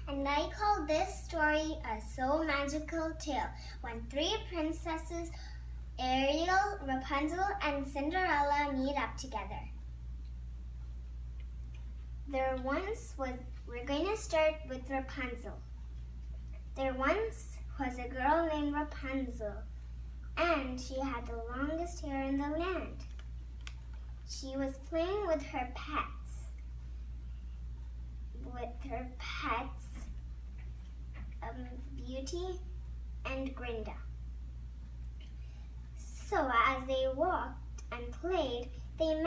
And I call this story a so magical tale when three princesses, Ariel, Rapunzel, and Cinderella meet up together. We're going to start with Rapunzel. There once was a girl named Rapunzel, and she had the longest hair in the land. She was playing with her pets. Beauty and Grinda. So as they walked and played, they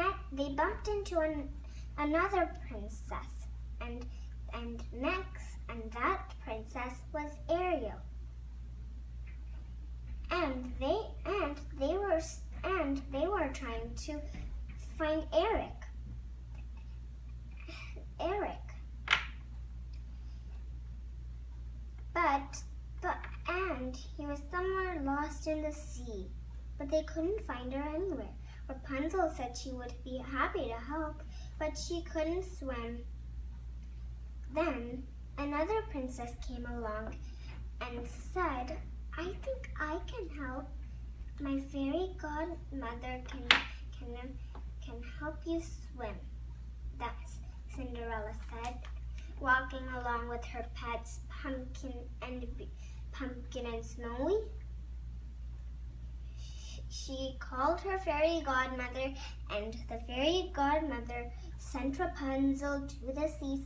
bumped into another princess, and that princess was Ariel. And they were trying to find Eric. And he was somewhere lost in the sea, but they couldn't find her anywhere. Rapunzel said she would be happy to help, but she couldn't swim. Then another princess came along and said, "I think I can help. My fairy godmother can help you swim." That's Cinderella said, walking along with her pets Pumpkin and Snowy. She called her fairy godmother, and the fairy godmother sent Rapunzel to the sea.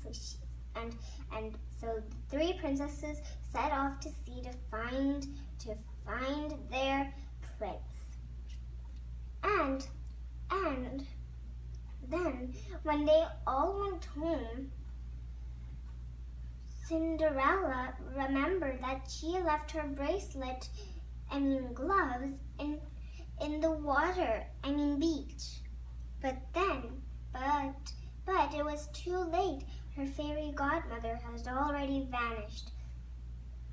So the three princesses set off to sea to find their prince. And then when they all went home, Cinderella remembered that she left her gloves in the water, beach. But it was too late. Her fairy godmother had already vanished.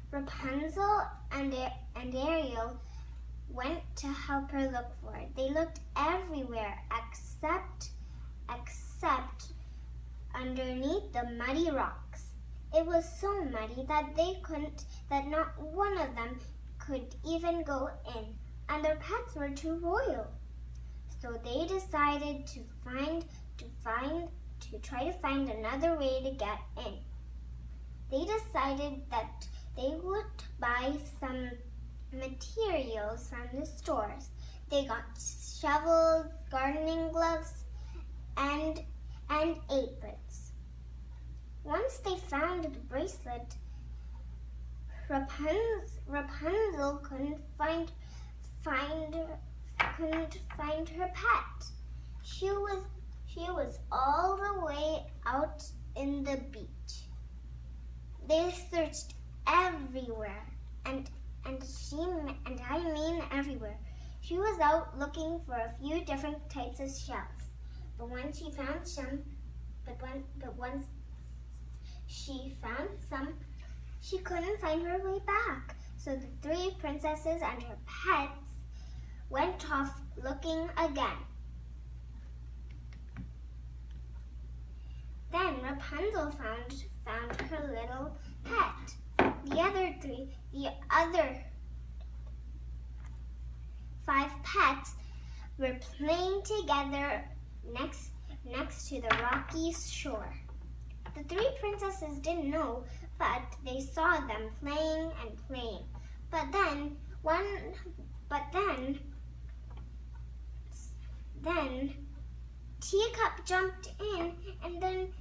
Rapunzel and Ariel went to help her look for it. They looked everywhere except underneath the muddy rocks. It was so muddy that not one of them could even go in, and their pets were too royal. So they decided to try to find another way to get in. They decided that they would buy some materials from the stores. They got shovels, gardening gloves, and aprons. Once they found the bracelet, Rapunzel couldn't find her pet. She was all the way out in the beach. They searched everywhere, and I mean everywhere. She was out looking for a few different types of shells. But once she found some, she couldn't find her way back. So the three princesses and her pets went off looking again. Then Rapunzel found her little pet. The other 5 pets were playing together next to the rocky shore. The 3 princesses didn't know, but they saw them playing and playing. But then Teacup jumped in, and then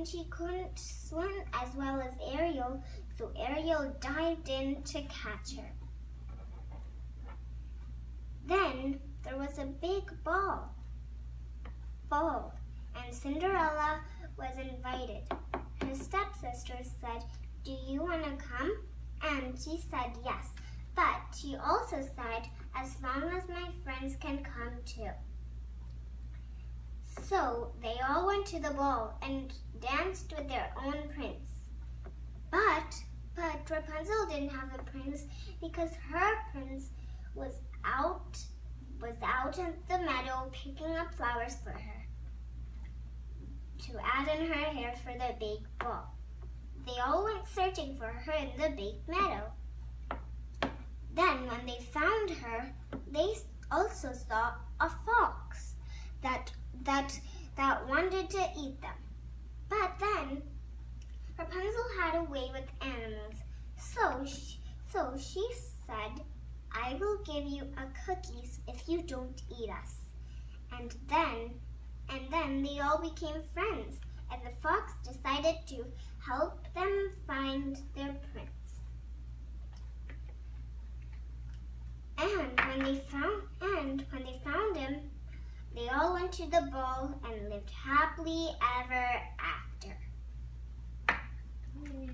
she couldn't swim as well as Ariel, so Ariel dived in to catch her. Then there was a big ball, and Cinderella was invited. Her stepsister said, "Do you want to come?" And she said yes, but she also said, "As long as my friends can come too." So they all went to the ball and danced with their own prince. But Rapunzel didn't have a prince because her prince was out in the meadow picking up flowers for her to add in her hair for the big ball. they all went searching for her in the big meadow. Then when they found her, they also saw a fox that wanted to eat them. But then Rapunzel had a way with animals, so she said, "I will give you a cookies if you don't eat us." And then they all became friends, and the fox decided to help them find their prince. And when they found him, they all went to the ball and lived happily ever